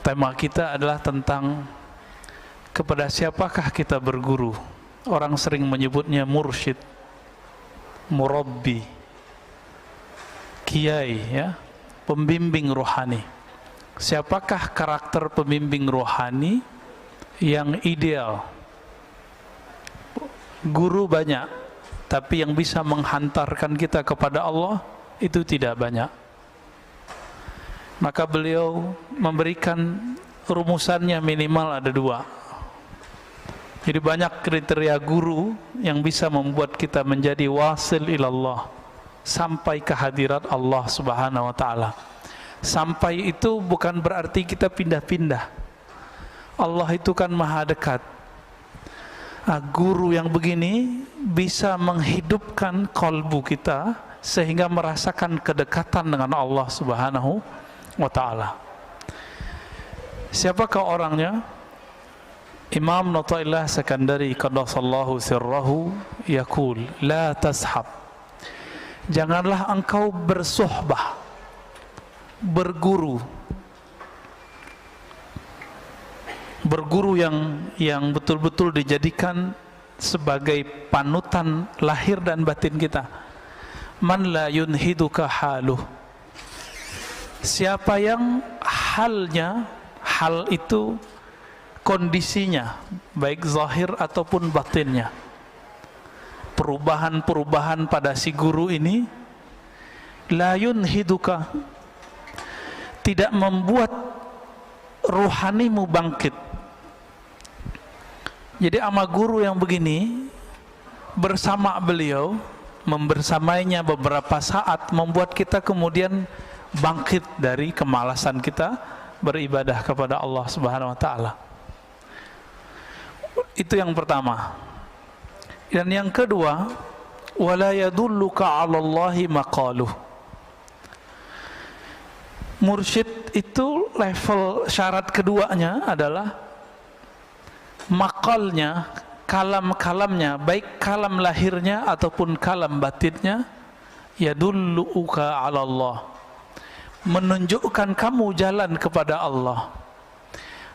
Tema kita adalah tentang kepada siapakah kita berguru. Orang sering menyebutnya mursyid, murabbi, kiai, ya, pembimbing rohani. Siapakah karakter pembimbing rohani yang ideal? Guru banyak, tapi yang bisa menghantarkan kita kepada Allah itu tidak banyak. Maka beliau memberikan rumusannya minimal ada 2. Jadi banyak kriteria guru yang bisa membuat kita menjadi wasil ilallah, sampai ke hadirat Allah subhanahu wa ta'ala. Sampai itu bukan berarti kita pindah-pindah. Allah itu kan maha dekat. Guru yang begini bisa menghidupkan kalbu kita sehingga merasakan kedekatan dengan Allah subhanahu wa ta'ala. Siapakah orangnya? Imam Nata'illah Sekandari qaddasallahu sirrahu yaqul la tashab, janganlah engkau bersuhbah, berguru yang betul-betul dijadikan sebagai panutan lahir dan batin kita. Man la yunhiduka haluh, siapa yang hal itu kondisinya baik zahir ataupun batinnya, perubahan-perubahan pada si guru ini, la yunhiduka, tidak membuat ruhanimu bangkit. Jadi ama guru yang begini bersama beliau, membersamainya beberapa saat membuat kita kemudian bangkit dari kemalasan kita beribadah kepada Allah subhanahu wa ta'ala. Itu yang pertama. Dan yang kedua, wala yadulluka 'ala Allahi maqaluh. Mursyid itu level syarat keduanya adalah maqalnya, kalam-kalamnya, baik kalam lahirnya ataupun kalam batinnya, yadulluka 'ala Allah, menunjukkan kamu jalan kepada Allah.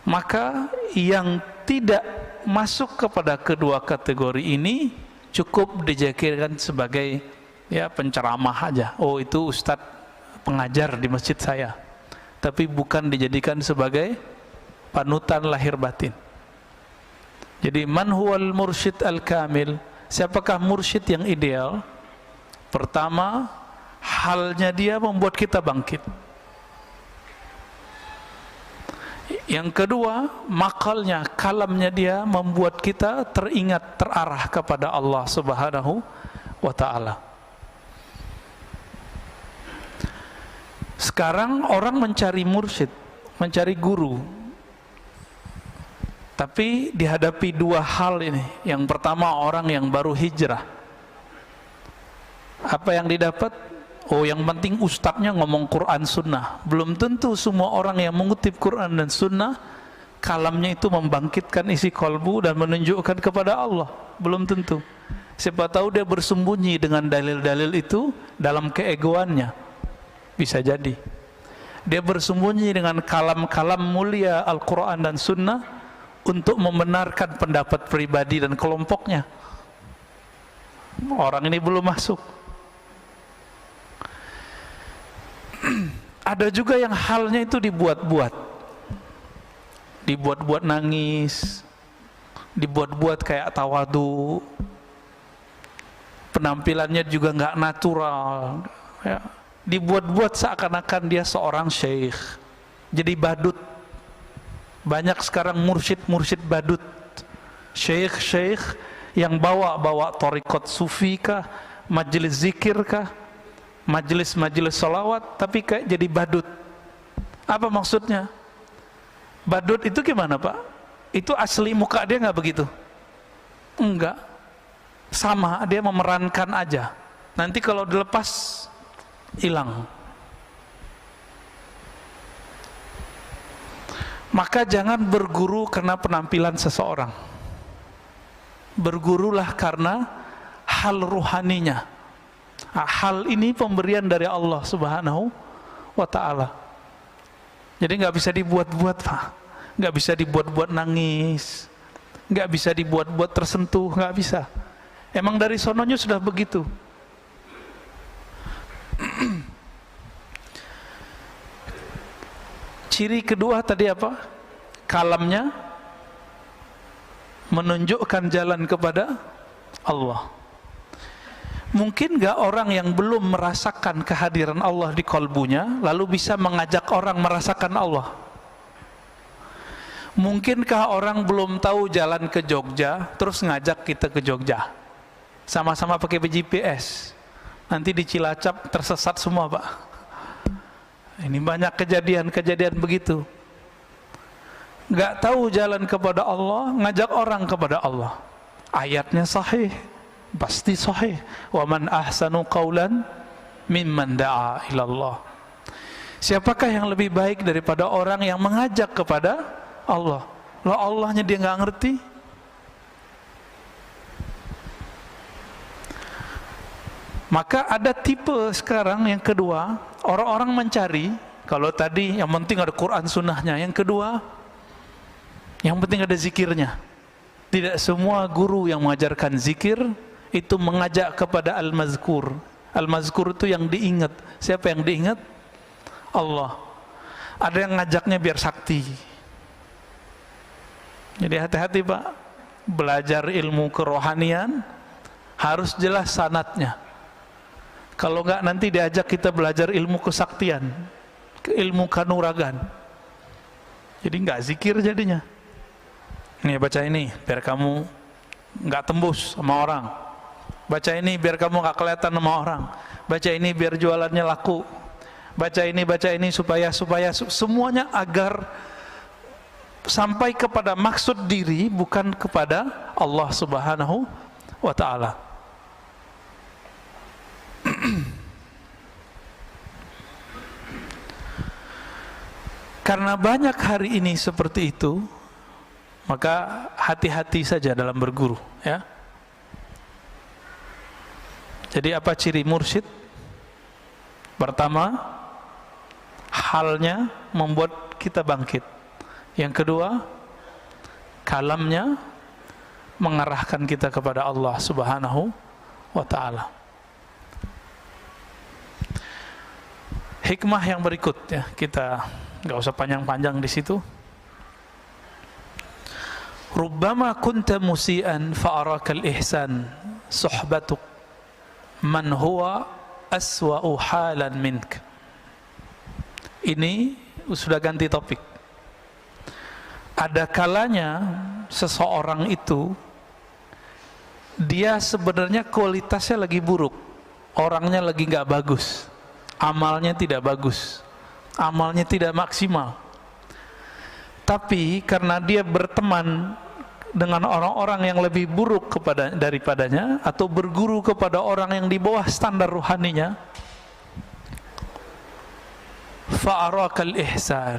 Maka yang tidak masuk kepada kedua kategori ini cukup dijadikan sebagai penceramah aja. Oh, itu ustadz pengajar di masjid saya, tapi bukan dijadikan sebagai panutan lahir batin. Jadi man huwal mursyid al-kamil, siapakah mursyid yang ideal? Pertama, halnya dia membuat kita bangkit. Yang kedua, makalnya, kalamnya dia membuat kita teringat, terarah kepada Allah subhanahu wa ta'ala. Sekarang orang mencari mursyid, mencari guru, tapi dihadapi 2 hal ini. Yang pertama, orang yang baru hijrah. Apa yang didapat? Oh, yang penting ustadznya ngomong Quran Sunnah. Belum tentu semua orang yang mengutip Quran dan Sunnah kalamnya itu membangkitkan isi kalbu dan menunjukkan kepada Allah. Belum tentu. Siapa tahu dia bersembunyi dengan dalil-dalil itu dalam keegoannya. Bisa jadi dia bersembunyi dengan kalam-kalam mulia Al-Quran dan Sunnah untuk membenarkan pendapat pribadi dan kelompoknya. Orang ini belum masuk. Ada juga yang halnya itu dibuat-buat, dibuat-buat nangis, dibuat-buat kayak tawadu, penampilannya juga nggak natural, ya. Dibuat-buat seakan-akan dia seorang syekh, jadi badut. Banyak sekarang mursyid badut, syekh yang bawa thariqat sufi kah, majelis zikir kah, majelis salawat, tapi kayak jadi badut. Apa maksudnya? Badut itu gimana, Pak? Itu asli muka dia nggak begitu? Enggak. Sama, dia memerankan aja. Nanti kalau dilepas hilang. Maka jangan berguru karena penampilan seseorang. Bergurulah karena hal ruhaninya. Hal ini pemberian dari Allah subhanahu wa ta'ala. Jadi nggak bisa dibuat-buat, Pak. Nggak bisa dibuat-buat nangis, nggak bisa dibuat-buat tersentuh, nggak bisa. Emang dari sononya sudah begitu. Ciri kedua tadi apa? Kalamnya menunjukkan jalan kepada Allah. Mungkin gak orang yang belum merasakan kehadiran Allah di kolbunya lalu bisa mengajak orang merasakan Allah? Mungkinkah orang belum tahu jalan ke Jogja terus ngajak kita ke Jogja? Sama-sama pakai GPS, nanti di Cilacap tersesat semua, Pak. Ini banyak kejadian-kejadian begitu. Gak tahu jalan kepada Allah, ngajak orang kepada Allah. Ayatnya sahih, pasti sahih. Wa man ahsanu qawlan mimman da'a ilallah. Siapakah yang lebih baik daripada orang yang mengajak kepada Allah? Lah Allahnya dia nggak ngerti. Maka ada tipe sekarang yang kedua, orang-orang mencari, kalau tadi yang penting ada Quran sunnahnya, yang kedua yang penting ada zikirnya. Tidak semua guru yang mengajarkan zikir itu mengajak kepada al-mazkur. Al-mazkur itu yang diingat. Siapa yang diingat? Allah. Ada yang ngajaknya biar sakti. Jadi hati-hati, Pak. Belajar ilmu kerohanian harus jelas sanadnya. Kalau enggak nanti diajak kita belajar ilmu kesaktian, ilmu kanuragan. Jadi enggak zikir jadinya. Nih baca ini biar kamu enggak tembus sama orang. Baca ini biar kamu enggak kelihatan sama orang. Baca ini biar jualannya laku. Baca ini supaya semuanya agar sampai kepada maksud diri bukan kepada Allah Subhanahu wa ta'ala. Karena banyak hari ini seperti itu, maka hati-hati saja dalam berguru, ya. Jadi apa ciri mursyid? Pertama, halnya membuat kita bangkit. Yang kedua, kalamnya mengarahkan kita kepada Allah Subhanahu wa ta'ala. Hikmah yang berikut, ya, kita nggak usah panjang-panjang di situ. Rubbama kunta musian fa'arakal ihsan suhbatuk man huwa aswa'u halan mink. Ini sudah ganti topik. Ada kalanya seseorang itu dia sebenarnya kualitasnya lagi buruk, orangnya lagi nggak bagus, amalnya tidak bagus, amalnya tidak maksimal. Tapi karena dia berteman dengan orang-orang yang lebih buruk daripadanya, atau berguru kepada orang yang di bawah standar ruhaninya, fa'arakal ihsan,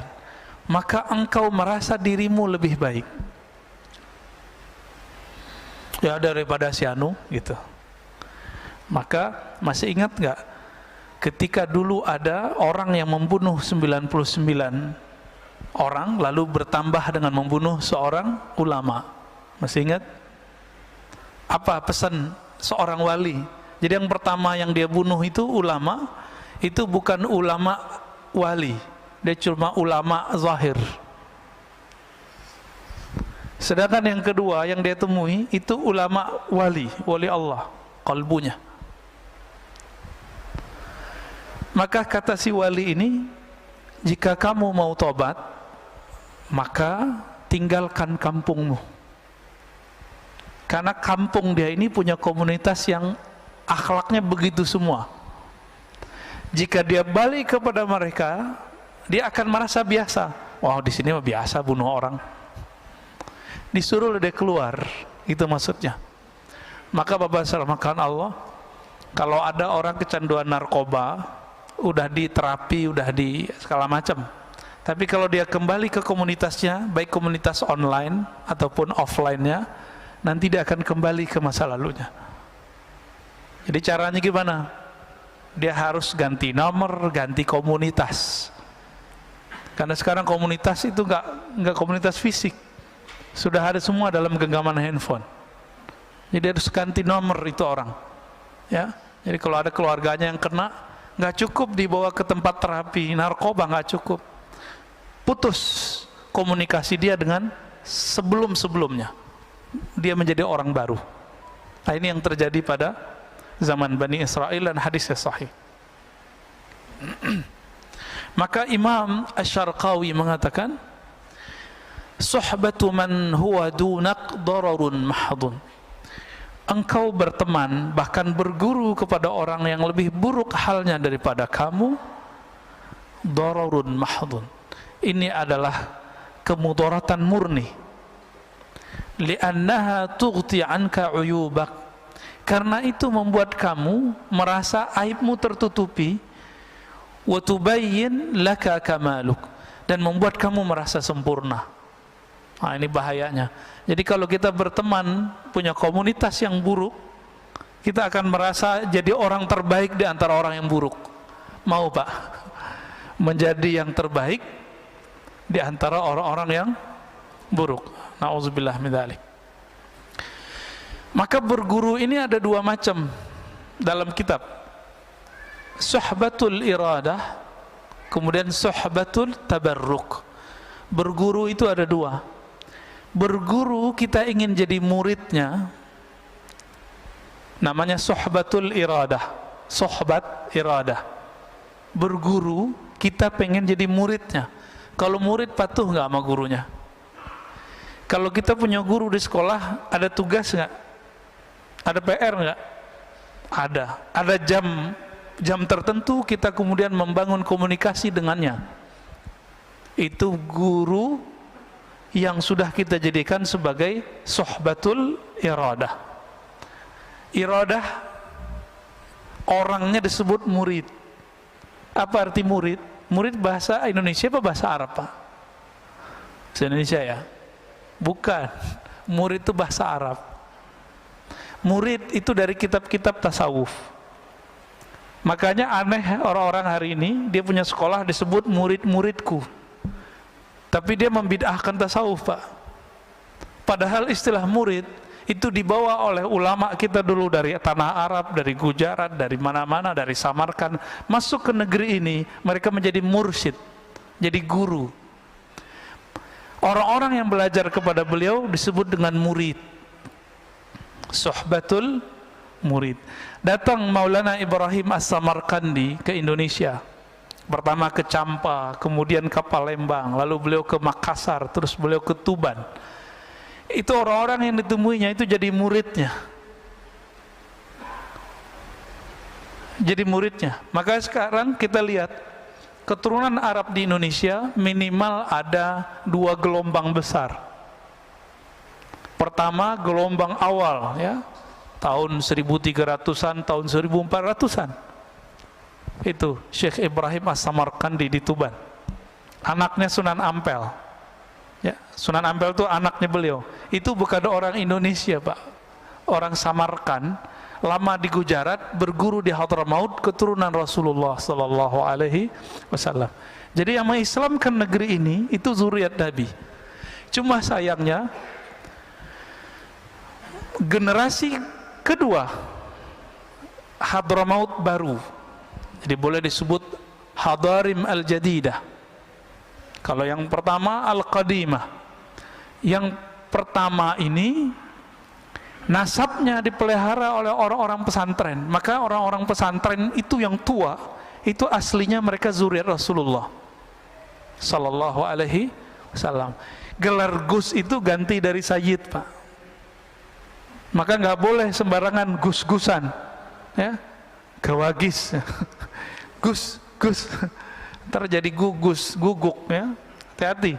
maka engkau merasa dirimu lebih baik. Ya daripada si Anu gitu. Maka masih ingat nggak ketika dulu ada orang yang membunuh 99 orang lalu bertambah dengan membunuh seorang ulama? Masih ingat? Apa pesan seorang wali? Jadi yang pertama yang dia bunuh itu ulama, itu bukan ulama wali, dia cuma ulama zahir. Sedangkan yang kedua yang dia temui itu ulama wali, wali Allah, kalbunya. Maka kata si wali ini, jika kamu mau tobat, maka tinggalkan kampungmu. Karena kampung dia ini punya komunitas yang akhlaknya begitu semua. Jika dia balik kepada mereka, dia akan merasa biasa. Wah, di sini mah biasa bunuh orang. Disuruh dia keluar, itu maksudnya. Maka Bapak selamatkan Allah, kalau ada orang kecanduan narkoba, udah diterapi, udah di segala macam. Tapi kalau dia kembali ke komunitasnya, baik komunitas online ataupun offline-nya, nanti dia akan kembali ke masa lalunya. Jadi caranya gimana? Dia harus ganti nomor, ganti komunitas. Karena sekarang komunitas itu nggak komunitas fisik, sudah ada semua dalam genggaman handphone. Jadi harus ganti nomor itu orang, ya. Jadi kalau ada keluarganya yang kena, nggak cukup dibawa ke tempat terapi narkoba, nggak cukup. Putus komunikasi dia dengan sebelumnya, dia menjadi orang baru. Nah, ini yang terjadi pada zaman Bani Israel dan hadisnya sahih. Maka Imam Asy-Syarqawi mengatakan, suhbatu man huwa dunak dararun mahdun. Engkau berteman, bahkan berguru kepada orang yang lebih buruk halnya daripada kamu, dararun mahdun. Ini adalah kemudaratan murni. Li'annaha tughti anka uyubak. Karena itu membuat kamu merasa aibmu tertutupi, wa tubayyin laka kamaluk, dan membuat kamu merasa sempurna. Nah, ini bahayanya. Jadi kalau kita berteman, punya komunitas yang buruk, kita akan merasa jadi orang terbaik di antara orang yang buruk. Mau Pak? Menjadi yang terbaik di antara orang-orang yang buruk. Nauzubillah min dzalik. Maka berguru ini ada dua macam dalam kitab. Suhbatul iradah, kemudian suhbatul tabarruk. Berguru itu ada dua. Berguru kita ingin jadi muridnya, namanya suhbatul iradah, suhbat iradah. Berguru kita pengen jadi muridnya. Kalau murid patuh nggak sama gurunya? Kalau kita punya guru di sekolah, ada tugas nggak? Ada PR nggak? Ada. Ada jam tertentu kita kemudian membangun komunikasi dengannya. Itu guru yang sudah kita jadikan sebagai suhbatul iradah. Iradah orangnya disebut murid. Apa arti murid? Murid bahasa Indonesia apa bahasa Arab, Pak? Bahasa Indonesia ya? Bukan. Murid itu bahasa Arab. Murid itu dari kitab-kitab tasawuf. Makanya aneh orang-orang hari ini, dia punya sekolah disebut murid-muridku, tapi dia membid'ahkan tasawuf, Pak. Padahal istilah murid itu dibawa oleh ulama kita dulu dari tanah Arab, dari Gujarat, dari mana-mana, dari Samarkand, masuk ke negeri ini, mereka menjadi mursyid, jadi guru. Orang-orang yang belajar kepada beliau disebut dengan murid. Suhbatul murid. Datang Maulana Ibrahim As-Samarkandi ke Indonesia. Pertama ke Campa, kemudian ke Palembang, lalu beliau ke Makassar, terus beliau ke Tuban. Itu orang-orang yang ditemuinya itu jadi muridnya. Jadi muridnya. Maka sekarang kita lihat keturunan Arab di Indonesia minimal ada 2 gelombang besar. Pertama gelombang awal ya, tahun 1300-an, tahun 1400-an. Itu Syekh Ibrahim As-Samarkandi di Tuban. Anaknya Sunan Ampel. Ya, Sunan Ampel itu anaknya beliau. Itu bukan orang Indonesia, Pak. Orang Samarkand, lama di Gujarat, berguru di Hadramaut, keturunan Rasulullah sallallahu alaihi wasallam. Jadi yang mengislamkan negeri ini itu zuriat Nabi. Cuma sayangnya generasi kedua Hadramaut baru, jadi boleh disebut Hadarim al-Jadidah. Kalau yang pertama Al-Qadimah. Yang pertama ini nasabnya dipelihara oleh orang-orang pesantren. Maka orang-orang pesantren itu yang tua, itu aslinya mereka zuriat Rasulullah sallallahu alaihi wasallam. Gelar Gus itu ganti dari Sayyid, Pak. Maka nggak boleh sembarangan gus-gusan, ya, gawagis, gus, ntar jadi gugus, guguk, ya, hati-hati.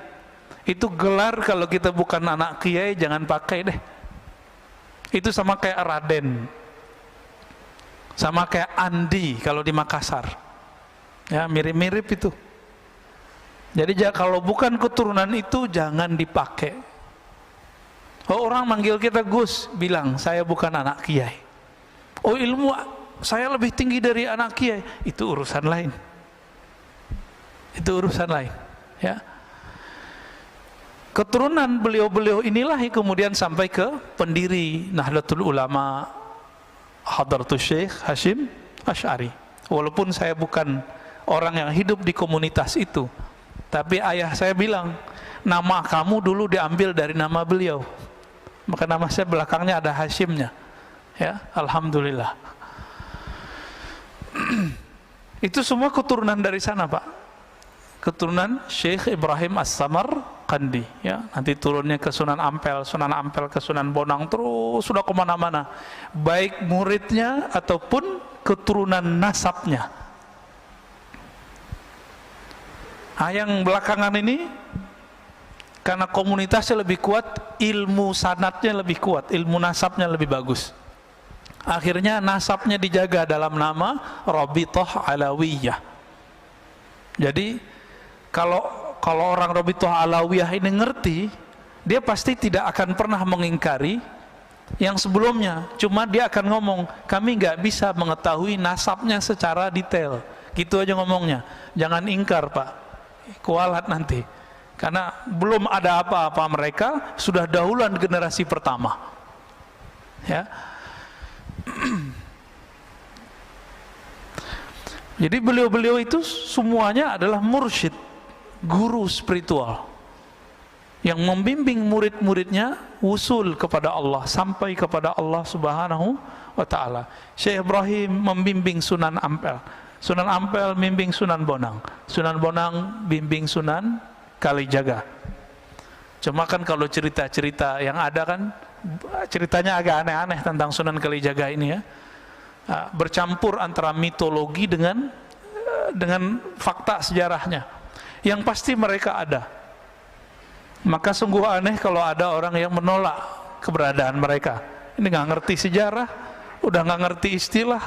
Itu gelar kalau kita bukan anak kiai jangan pakai deh. Itu sama kayak Raden, sama kayak Andi kalau di Makassar, ya, mirip-mirip itu. Jadi kalau bukan keturunan itu jangan dipakai. Oh, orang manggil kita Gus, bilang saya bukan anak kiai. Oh, ilmu saya lebih tinggi dari anak kiai, itu urusan lain. Itu urusan lain, ya. Keturunan beliau-beliau inilah yang kemudian sampai ke pendiri Nahdlatul Ulama Hadratus Syekh Hashim Asy'ari. Walaupun saya bukan orang yang hidup di komunitas itu, tapi ayah saya bilang, nama kamu dulu diambil dari nama beliau, maka nama saya belakangnya ada Hashimnya, ya. Alhamdulillah. Itu semua keturunan dari sana, Pak. Keturunan Syekh Ibrahim As-Samarqandi, ya. Nanti turunnya ke Sunan Ampel ke Sunan Bonang, terus sudah kemana-mana, baik muridnya ataupun keturunan nasabnya. Yang belakangan ini karena komunitasnya lebih kuat, ilmu sanadnya lebih kuat, ilmu nasabnya lebih bagus. Akhirnya nasabnya dijaga dalam nama Rabithah Alawiyah. Jadi kalau orang Rabithah Alawiyah ini ngerti, dia pasti tidak akan pernah mengingkari yang sebelumnya. Cuma dia akan ngomong, kami nggak bisa mengetahui nasabnya secara detail. Gitu aja ngomongnya. Jangan ingkar, Pak, kualat nanti. Karena belum ada apa-apa, mereka sudah dahuluan generasi pertama, ya. Jadi beliau-beliau itu semuanya adalah mursyid, guru spiritual yang membimbing murid-muridnya wusul kepada Allah, sampai kepada Allah Subhanahu wa ta'ala. Syekh Ibrahim membimbing Sunan Ampel, Sunan Ampel membimbing Sunan Bonang, Sunan Bonang bimbing Sunan Kalijaga. Cuma kan kalau cerita-cerita yang ada kan ceritanya agak aneh-aneh tentang Sunan Kalijaga ini, ya. Bercampur antara mitologi dengan fakta sejarahnya. Yang pasti mereka ada. Maka sungguh aneh kalau ada orang yang menolak keberadaan mereka. Ini nggak ngerti sejarah, udah nggak ngerti istilah,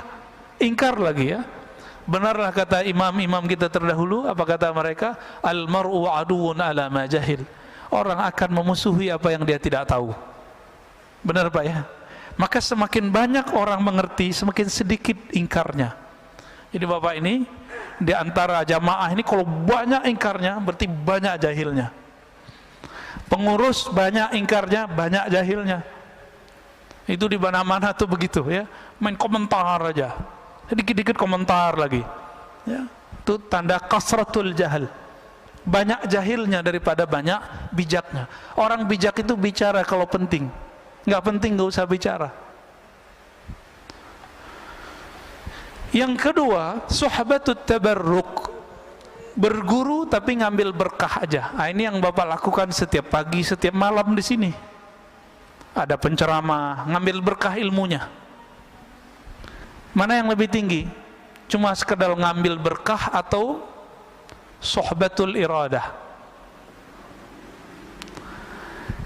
ingkar lagi, ya. Benarlah kata imam-imam kita terdahulu, apa kata mereka? Al-mar'u aduun ala ma jahil. Orang akan memusuhi apa yang dia tidak tahu. Benar, Pak, ya? Maka semakin banyak orang mengerti, semakin sedikit ingkarnya. Jadi Bapak ini, di antara jamaah ini kalau banyak ingkarnya, berarti banyak jahilnya. Pengurus banyak ingkarnya, banyak jahilnya. Itu di mana-mana tuh begitu, ya. Main komentar aja, dikit-dikit komentar lagi, ya. Itu tanda kasratul jahil. Banyak jahilnya daripada banyak bijaknya. Orang bijak itu bicara kalau penting, nggak penting nggak usah bicara. Yang kedua, suhbatut tabarruk, berguru tapi ngambil berkah aja. Ini yang Bapak lakukan setiap pagi, setiap malam di sini. Ada penceramah, ngambil berkah ilmunya. Mana yang lebih tinggi? Cuma sekedar ngambil berkah atau suhbatul iradah?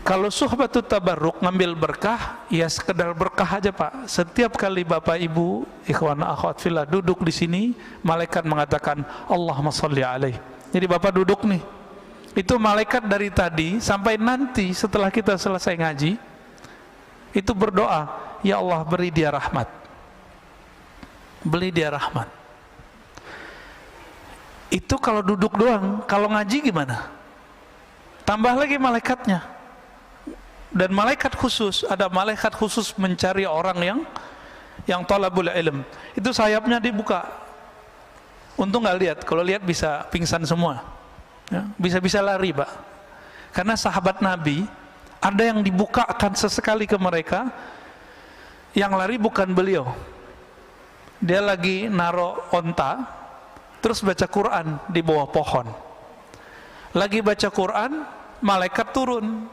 Kalau suhbatut tabarruk, ngambil berkah, ya sekedar berkah aja, Pak. Setiap kali Bapak Ibu, ikhwan akhwat fillah, duduk di sini, malaikat mengatakan Allahumma sholli alaih. Jadi Bapak duduk nih, itu malaikat dari tadi sampai nanti setelah kita selesai ngaji, itu berdoa, ya Allah beri dia rahmat, beri dia rahmat. Itu kalau duduk doang. Kalau ngaji gimana? Tambah lagi malaikatnya. Dan malaikat khusus, ada malaikat khusus mencari orang yang talabul ilm. Itu sayapnya dibuka. Untung nggak lihat, kalau lihat bisa pingsan semua, ya, bisa-bisa lari, Pak. Karena sahabat Nabi ada yang dibukakan sesekali ke mereka, yang lari bukan beliau. Dia lagi naro onta, terus baca Quran di bawah pohon. Lagi baca Quran, malaikat turun,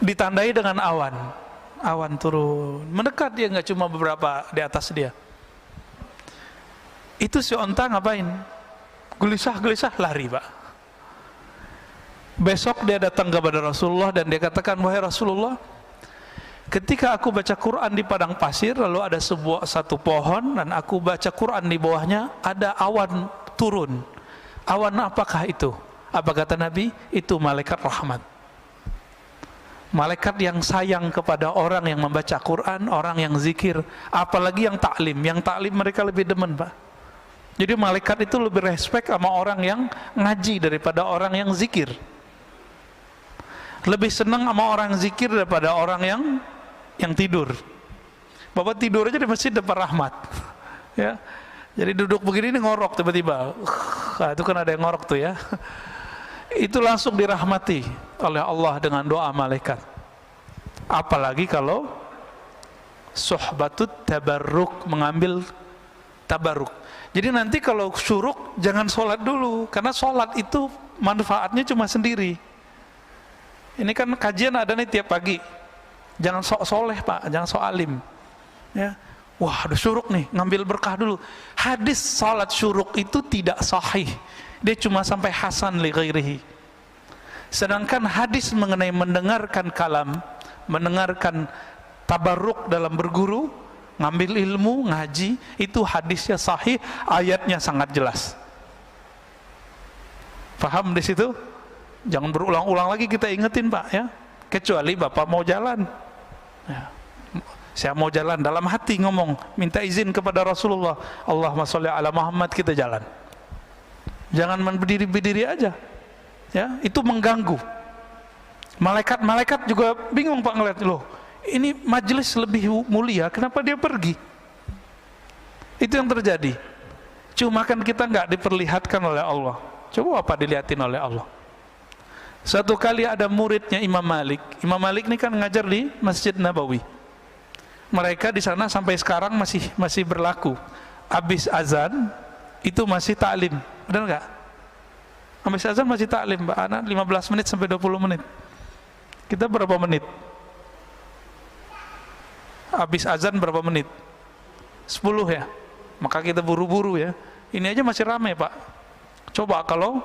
ditandai dengan awan. Awan turun, mendekat, dia nggak cuma beberapa di atas dia. Itu si onta ngapain? Gelisah-gelisah lari, Pak. Besok dia datang kepada Rasulullah dan dia katakan, wahai Rasulullah, ketika aku baca Quran di padang pasir, lalu ada satu pohon dan aku baca Quran di bawahnya, ada awan turun. Awan apakah itu? Apa kata Nabi? Itu malaikat rahmat. Malaikat yang sayang kepada orang yang membaca Quran, orang yang zikir, apalagi yang taklim. Yang taklim mereka lebih demen, Pak. Jadi malaikat itu lebih respect sama orang yang ngaji daripada orang yang zikir. Lebih senang sama orang zikir daripada orang yang tidur. Bapak tidur aja di masjid depan rahmat. Ya. Jadi duduk begini ini ngorok tiba-tiba. Nah, itu kan ada yang ngorok tuh ya. Itu langsung dirahmati oleh Allah dengan doa malaikat. Apalagi kalau suhbatut tabarruk, mengambil tabarruk. Jadi nanti kalau syuruk jangan sholat dulu, karena sholat itu manfaatnya cuma sendiri. Ini kan kajian ada nih tiap pagi. Jangan sok soleh pak, jangan sok alim. Ya, wah ada syuruk nih, ngambil berkah dulu. Hadis sholat syuruk itu tidak sahih. Dia cuma sampai hasan li ghairihi. Sedangkan hadis mengenai mendengarkan kalam, mendengarkan tabarruk dalam berguru, ngambil ilmu, ngaji, itu hadisnya sahih, ayatnya sangat jelas. Paham di situ? Jangan berulang-ulang lagi kita ingetin pak ya. Kecuali bapak mau jalan, ya. Saya mau jalan dalam hati ngomong, minta izin kepada Rasulullah, Allahumma sholli ala Muhammad, kita jalan. Jangan berdiri-berdiri aja, ya itu mengganggu. Malaikat juga bingung pak ngeliat, loh ini majelis lebih mulia, kenapa dia pergi? Itu yang terjadi. Cuma kan kita nggak diperlihatkan oleh Allah. Coba apa dilihatin oleh Allah. Suatu kali ada muridnya Imam Malik. Imam Malik ini kan ngajar di Masjid Nabawi. Mereka di sana sampai sekarang masih berlaku. Habis azan itu masih taklim, benar nggak? Habis azan masih taklim, Mbak Ana, 15 menit sampai 20 menit. Kita berapa menit? Habis azan berapa menit? 10 ya. Maka kita buru-buru ya. Ini aja masih ramai pak. Coba kalau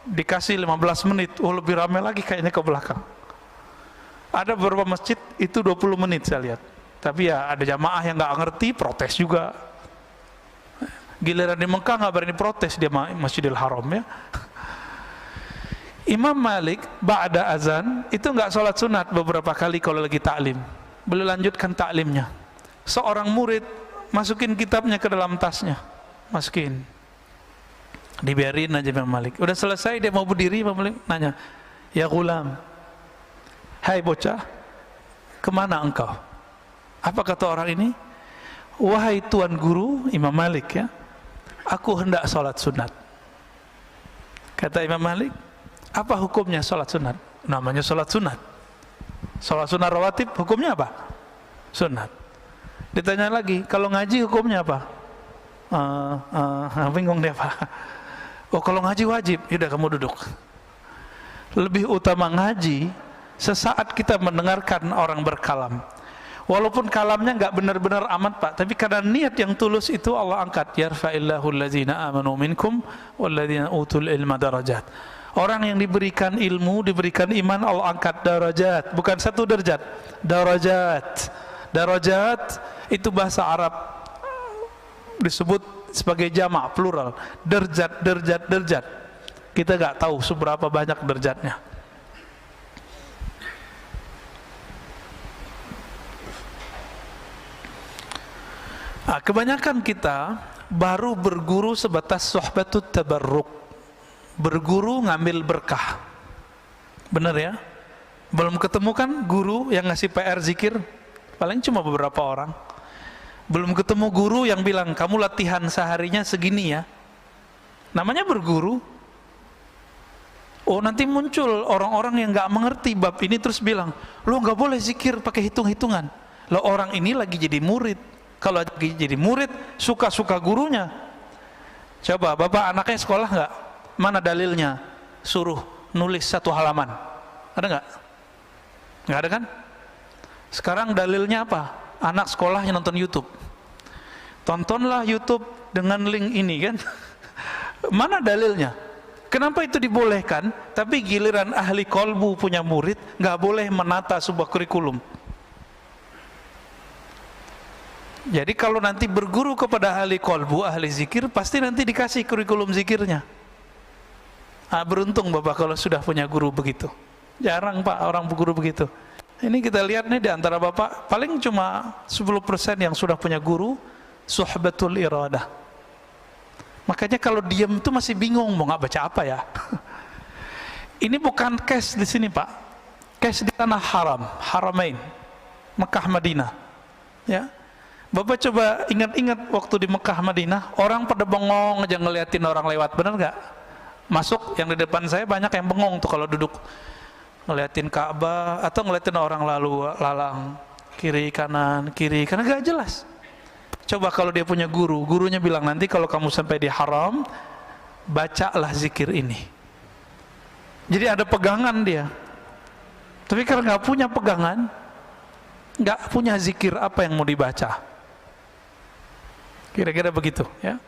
dikasih 15 menit, oh lebih ramai lagi kayaknya ke belakang. Ada beberapa masjid itu 20 menit saya lihat. Tapi ya ada jamaah yang nggak ngerti, protes juga. Giliran di Mekah nggak berani protes dia Masjidil Haram ya. Imam Malik ba'da azan itu nggak sholat sunat beberapa kali kalau lagi taklim. Beliau lanjutkan taklimnya. Seorang murid masukin kitabnya ke dalam tasnya, masukin. Dibiarin aja Imam Malik. Udah selesai dia mau berdiri, Imam Malik nanya, ya gulam, hai bocah, kemana engkau? Apa kata orang ini? Wahai tuan guru, Imam Malik ya, aku hendak sholat sunat. Kata Imam Malik, apa hukumnya sholat sunat? Namanya sholat sunat. Sholat sunat rawatib hukumnya apa? Sunat. Ditanya lagi, kalau ngaji hukumnya apa? Bingung dia pak. Oh kalau ngaji wajib, yaudah kamu duduk. Lebih utama ngaji sesaat kita mendengarkan orang berkalam. Walaupun kalamnya nggak benar-benar amat pak, tapi karena niat yang tulus itu Allah angkat. Yarfa'illahu allazina amanu minkum walladzina utul ilma darajat. Orang yang diberikan ilmu, diberikan iman, Allah angkat darajat. Bukan satu derajat, darajat. Darajat itu bahasa Arab disebut sebagai jamak plural, derjat, derjat, derjat. Kita nggak tahu seberapa banyak derjatnya. Nah, kebanyakan kita baru berguru sebatas suhbatut tabarruk, berguru ngambil berkah. Bener ya? Belum ketemu kan guru yang ngasih PR zikir? Paling cuma beberapa orang. Belum ketemu guru yang bilang kamu latihan seharinya segini ya. Namanya berguru. Oh nanti muncul orang-orang yang nggak mengerti bab ini terus bilang, lo nggak boleh zikir pakai hitung-hitungan. Lo orang ini lagi jadi murid. Kalau lagi jadi murid suka-suka gurunya. Coba bapak anaknya sekolah nggak? Mana dalilnya? Suruh nulis 1 halaman. Ada nggak? Nggak ada kan? Sekarang dalilnya apa? Anak sekolahnya nonton YouTube. Tontonlah YouTube dengan link ini kan. Mana dalilnya? Kenapa itu dibolehkan? Tapi giliran ahli kolbu punya murid nggak boleh menata sebuah kurikulum. Jadi kalau nanti berguru kepada ahli kolbu, ahli zikir, pasti nanti dikasih kurikulum zikirnya. Beruntung bapak kalau sudah punya guru begitu. Jarang pak orang berguru begitu. Ini kita lihat nih di antara bapak paling cuma 10% yang sudah punya guru suhbatul iradah. Makanya kalau diam itu masih bingung mau nggak baca apa ya. Ini bukan case di sini Pak, case di tanah haram, Haramain, Mekah Madinah. Ya, Bapak coba ingat-ingat waktu di Mekah Madinah, orang pada bengong aja ngeliatin orang lewat, benar nggak? Masuk yang di depan saya banyak yang bengong tuh kalau duduk ngeliatin Ka'bah atau ngeliatin orang lalu lalang kiri kanan gak jelas. Coba kalau dia punya guru, gurunya bilang nanti kalau kamu sampai di haram, bacalah zikir ini. Jadi ada pegangan dia. Tapi karena nggak punya pegangan, nggak punya zikir, apa yang mau dibaca? Kira-kira begitu, ya.